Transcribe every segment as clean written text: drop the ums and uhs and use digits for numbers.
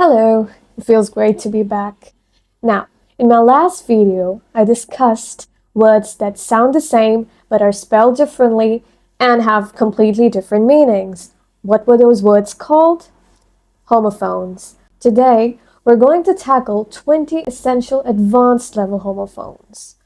Hello, it feels great to be back. Now, in my last video, I discussed words that sound the same but are spelled differently and have completely different meanings. What were those words called? Homophones. Today, we're going to tackle 20 essential advanced level homophones.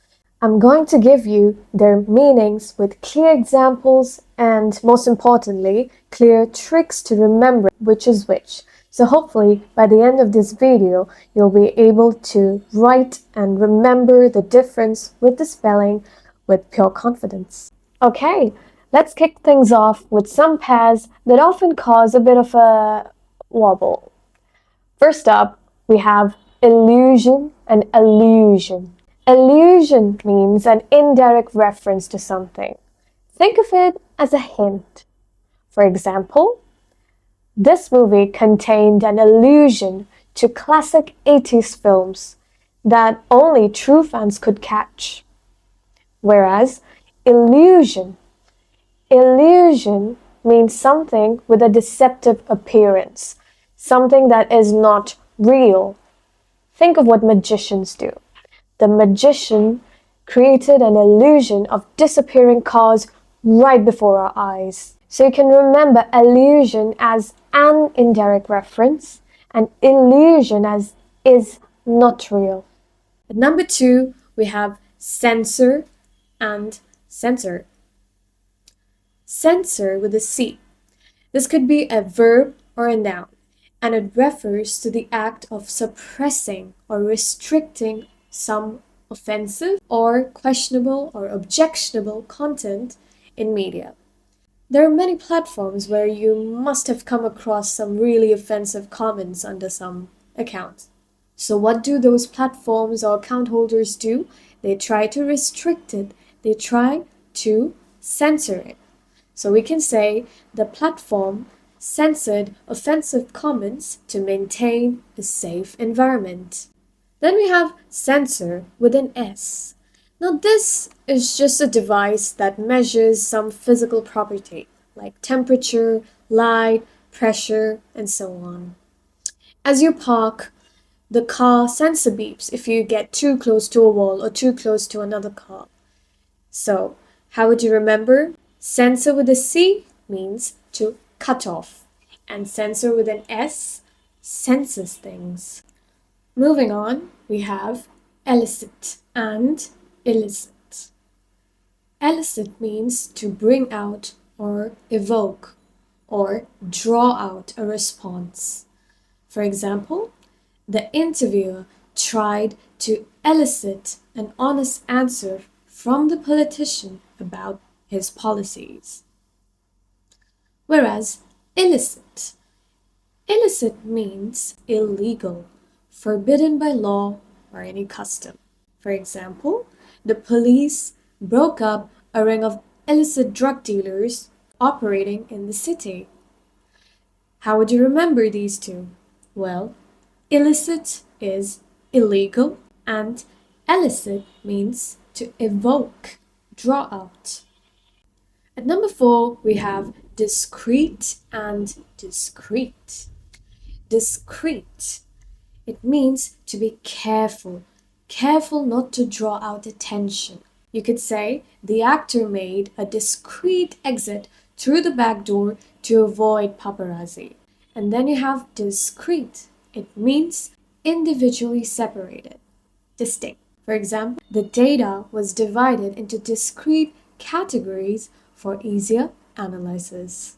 I'm going to give you their meanings with clear examples and, most importantly, clear tricks to remember which is which. So hopefully, by the end of this video, you'll be able to write and remember the difference with the spelling with pure confidence. Okay, let's kick things off with some pairs that often cause a bit of a wobble. First up, we have illusion and allusion. Allusion means an indirect reference to something. Think of it as a hint. For example, this movie contained an allusion to classic 80s films that only true fans could catch. Whereas illusion means something with a deceptive appearance, something that is not real. Think of what magicians do. The magician created an illusion of disappearing cars right before our eyes. So you can remember allusion as an indirect reference and illusion as is not real. At number 2, we have censor and censor. Censor with a C. This could be a verb or a noun, and it refers to the act of suppressing or restricting some offensive or questionable or objectionable content in media. There are many platforms where you must have come across some really offensive comments under some accounts. So what do those platforms or account holders do? They try to restrict it. They try to censor it. So we can say the platform censored offensive comments to maintain a safe environment. Then we have censor with an S. Now this is just a device that measures some physical property like temperature, light, pressure, and so on. As you park, the car sensor beeps if you get too close to a wall or too close to another car. So, how would you remember? Censor with a C means to cut off, and censor with an S censors things. Moving on, we have elicit and illicit. Elicit means to bring out or evoke or draw out a response. For example, the interviewer tried to elicit an honest answer from the politician about his policies. Whereas illicit means illegal, forbidden by law or any custom. For example, the police broke up a ring of illicit drug dealers operating in the city. How would you remember these two? Well, illicit is illegal and elicit means to evoke, draw out. At number 4, we have discreet and discreet. Discreet. It means to be careful not to draw out attention. You could say the actor made a discreet exit through the back door to avoid paparazzi. And then you have discrete. It means individually separated, distinct. For example, the data was divided into discrete categories for easier analysis.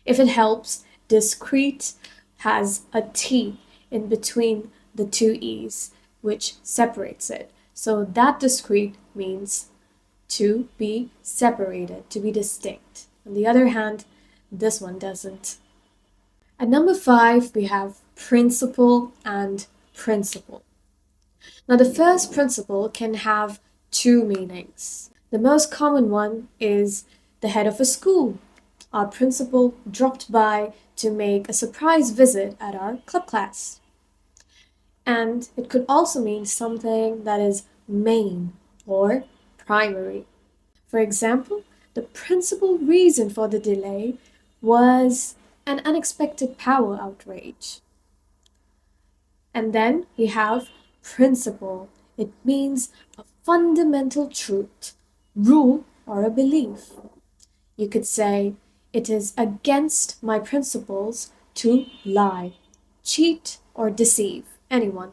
If it helps, discrete has a T in between the two E's, which separates it. So that discrete means to be separated, to be distinct. On the other hand, this one doesn't. At number 5, we have principle and principle. Now the first principle can have two meanings. The most common one is the head of a school. Our principal dropped by to make a surprise visit at our club class. And it could also mean something that is main or primary. For example, the principal reason for the delay was an unexpected power outrage. And then we have principle. It means a fundamental truth, rule, or a belief. You could say, it is against my principles to lie, cheat, or deceive anyone.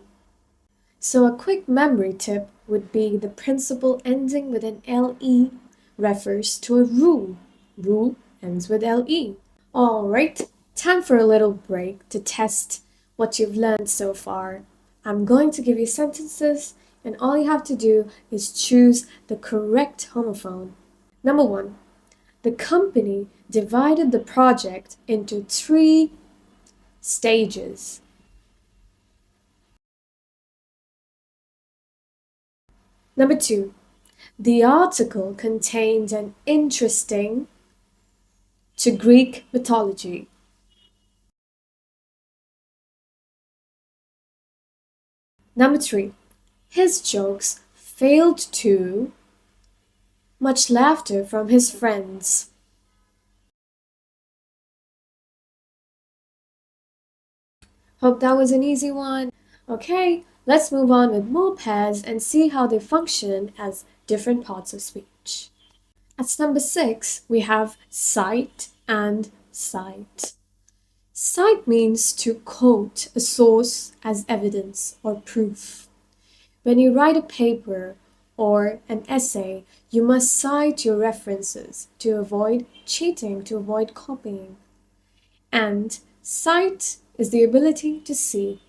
So a quick memory tip would be the principle ending with an LE refers to a rule. Rule ends with LE. Alright, time for a little break to test what you've learned so far. I'm going to give you sentences, and all you have to do is choose the correct homophone. Number 1. The company divided the project into 3 stages. Number 2. The article contained an interesting to Greek mythology. Number 3. His jokes failed to much laughter from his friends. Hope that was an easy one. Okay, let's move on with more pairs and see how they function as different parts of speech. At number 6, we have cite and cite. Cite means to quote a source as evidence or proof. When you write a paper or an essay, you must cite your references to avoid cheating, to avoid copying. And sight is the ability to see.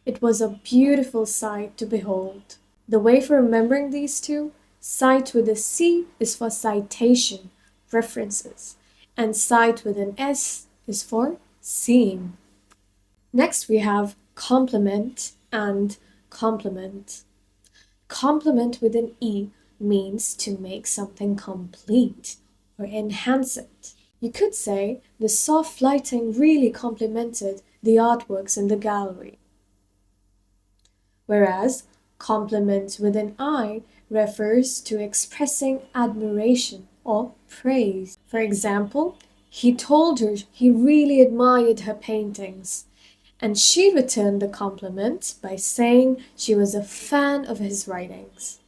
It was a beautiful sight to behold. The way for remembering these two, cite with a C is for citation, references, and cite with an S is for seeing. Next we have complement and complement. Complement with an E means to make something complete or enhance it. You could say the soft lighting really complemented the artworks in the gallery. Whereas compliment with an I refers to expressing admiration or praise. For example, he told her he really admired her paintings, and she returned the compliment by saying she was a fan of his writings.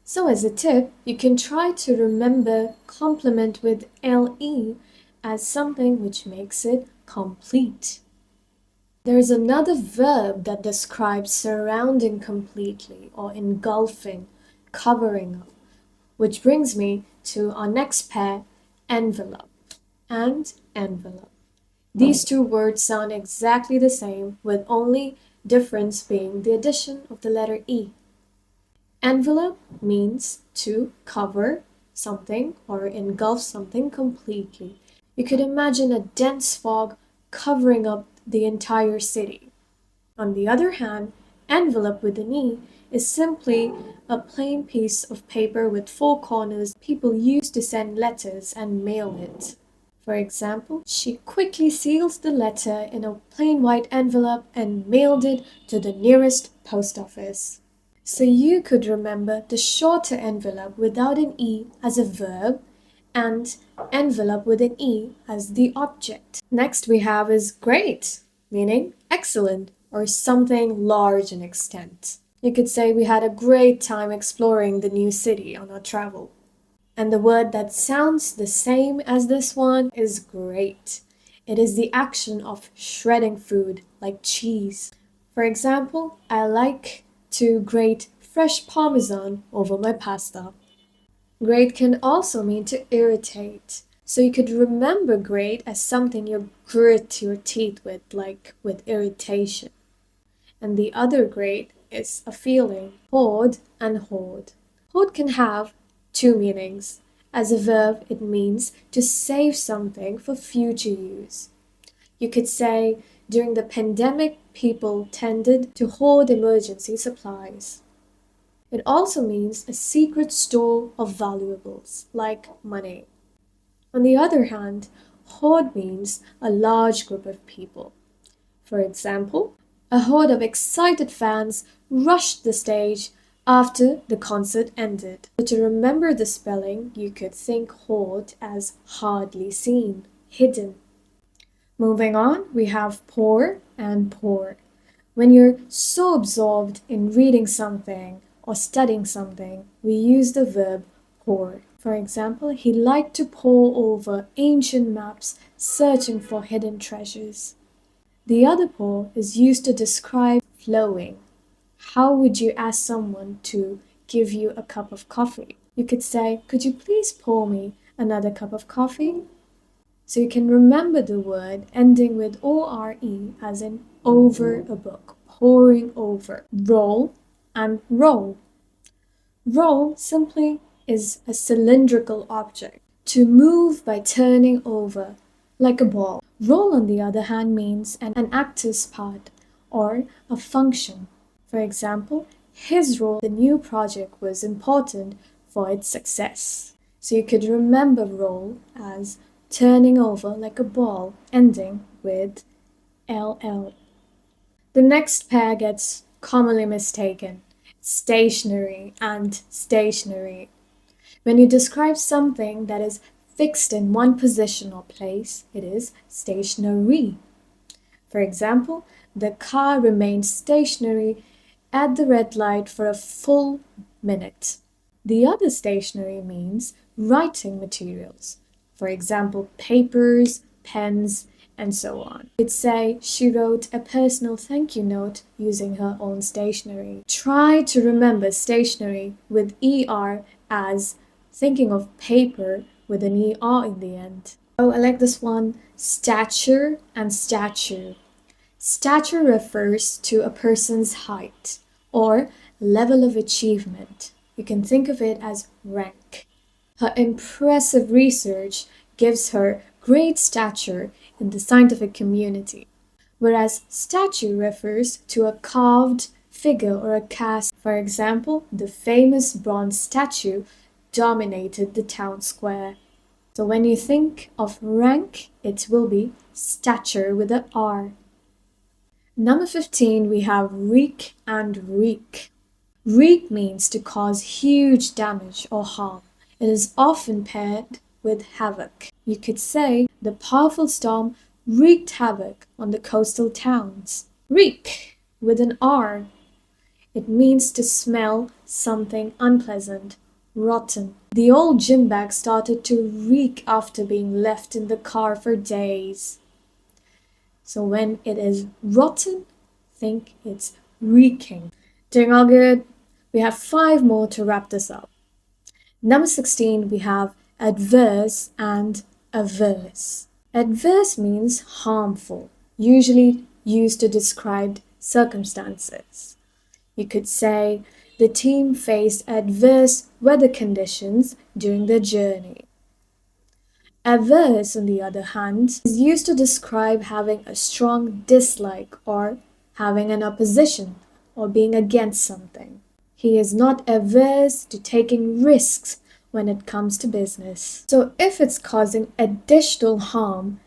So as a tip, you can try to remember complement with LE as something which makes it complete. There is another verb that describes surrounding completely or engulfing, covering up, which brings me to our next pair, envelope and envelope. These two words sound exactly the same, with only difference being the addition of the letter E. Envelope means to cover something or engulf something completely. You could imagine a dense fog covering up the entire city. On the other hand, envelope with an E is simply a plain piece of paper with 4 corners people use to send letters and mail it. For example, she quickly sealed the letter in a plain white envelope and mailed it to the nearest post office. So you could remember the shorter envelope without an E as a verb and envelope with an E as the object. Next we have is great, meaning excellent or something large in extent. You could say we had a great time exploring the new city on our travel. And the word that sounds the same as this one is grate. It is the action of shredding food like cheese. For example, I like to grate fresh parmesan over my pasta. Grate can also mean to irritate. So you could remember grate as something you grit your teeth with, like with irritation. And the other grate is a feeling, hoard and hoard. Hoard can have 2 meanings. As a verb, it means to save something for future use. You could say, during the pandemic, people tended to hoard emergency supplies. It also means a secret store of valuables, like money. On the other hand, horde means a large group of people. For example, a horde of excited fans rushed the stage after the concert ended. But to remember the spelling, you could think horde as hardly seen, hidden. Moving on, we have pore and pore. When you're so absorbed in reading something or studying something, we use the verb pore. For example, he liked to pore over ancient maps searching for hidden treasures. The other pore is used to describe flowing. How would you ask someone to give you a cup of coffee? You could say, "Could you please pour me another cup of coffee?" So you can remember the word ending with ORE as in over a book, pouring over. Roll and roll. Roll simply is a cylindrical object. To move by turning over, like a ball. Roll, on the other hand, means an actor's part or a function. For example, his role in the new project was important for its success. So you could remember roll as turning over like a ball, ending with LL. The next pair gets commonly mistaken: stationery and stationery. When you describe something that is fixed in one position or place, it is stationery. For example, the car remained stationary at the red light for a full minute. The other stationery means writing materials. For example, papers, pens, and so on. You'd say she wrote a personal thank you note using her own stationery. Try to remember stationery with ER as thinking of paper with an ER in the end. Oh, I like this one. Stature and statue. Stature refers to a person's height or level of achievement. You can think of it as rank. Her impressive research gives her great stature in the scientific community, whereas statue refers to a carved figure or a cast. For example, the famous bronze statue dominated the town square. So when you think of rank, it will be stature with a R. Number 15, we have Reek and Reek. Reek means to cause huge damage or harm. It is often paired with havoc. You could say the powerful storm wreaked havoc on the coastal towns. Reek with an R. It means to smell something unpleasant, rotten. The old gym bag started to reek after being left in the car for days. So when it is rotten, think it's reeking. Doing all good? We have 5 more to wrap this up. Number 16, we have adverse and averse. Adverse means harmful, usually used to describe circumstances. You could say the team faced adverse weather conditions during their journey. Averse, on the other hand, is used to describe having a strong dislike or having an opposition or being against something. He is not averse to taking risks when it comes to business. So if it's causing additional harm,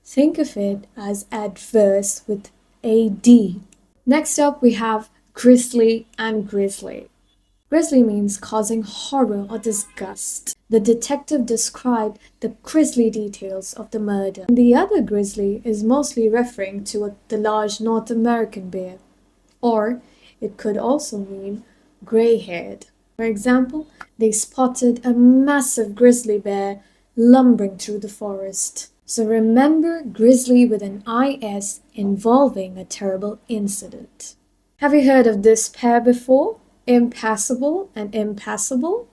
think of it as adverse with AD. Next up, we have Grisly and Grizzly. Grisly means causing horror or disgust. The detective described the grisly details of the murder. And the other grizzly is mostly referring to the large North American bear. Or it could also mean gray-haired. For example, they spotted a massive grizzly bear lumbering through the forest. So remember grizzly with an IS involving a terrible incident. Have you heard of this pair before? Impassable and impassible?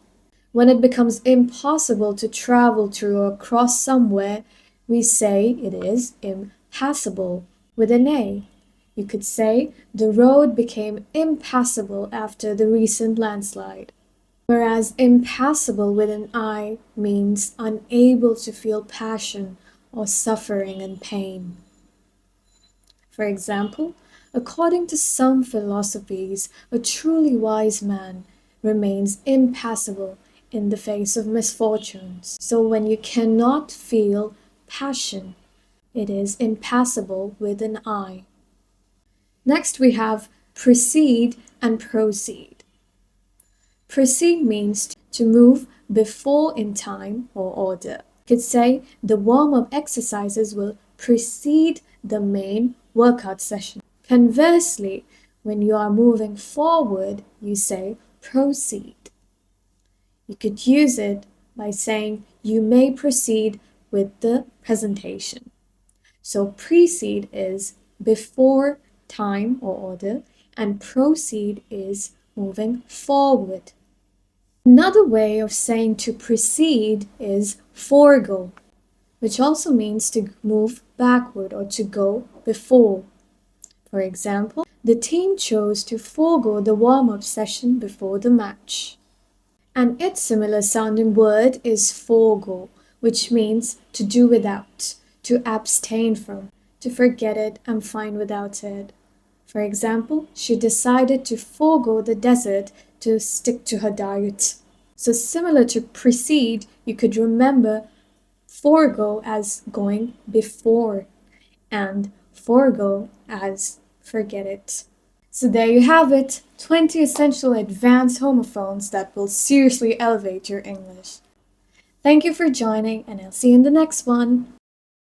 When it becomes impossible to travel through or cross somewhere, we say it is impassable with an A. You could say the road became impassable after the recent landslide. Whereas impassible with an I means unable to feel passion or suffering and pain. For example, according to some philosophies, a truly wise man remains impassible in the face of misfortunes. So when you cannot feel passion, it is impassible with an I. Next we have precede and proceed. Precede means to move before in time or order. You could say the warm-up exercises will precede the main workout session. Conversely, when you are moving forward, you say proceed. You could use it by saying you may proceed with the presentation. So precede is before time or order, and proceed is moving forward. Another way of saying to proceed is forgo, which also means to move backward or to go before. For example, the team chose to forego the warm-up session before the match. And its similar sounding word is forgo, which means to do without, to abstain from, to forget it, I'm fine without it. For example, she decided to forego the dessert to stick to her diet. So similar to precede, you could remember forego as going before and forgo as forget it. So there you have it, 20 essential advanced homophones that will seriously elevate your English. Thank you for joining, and I'll see you in the next one.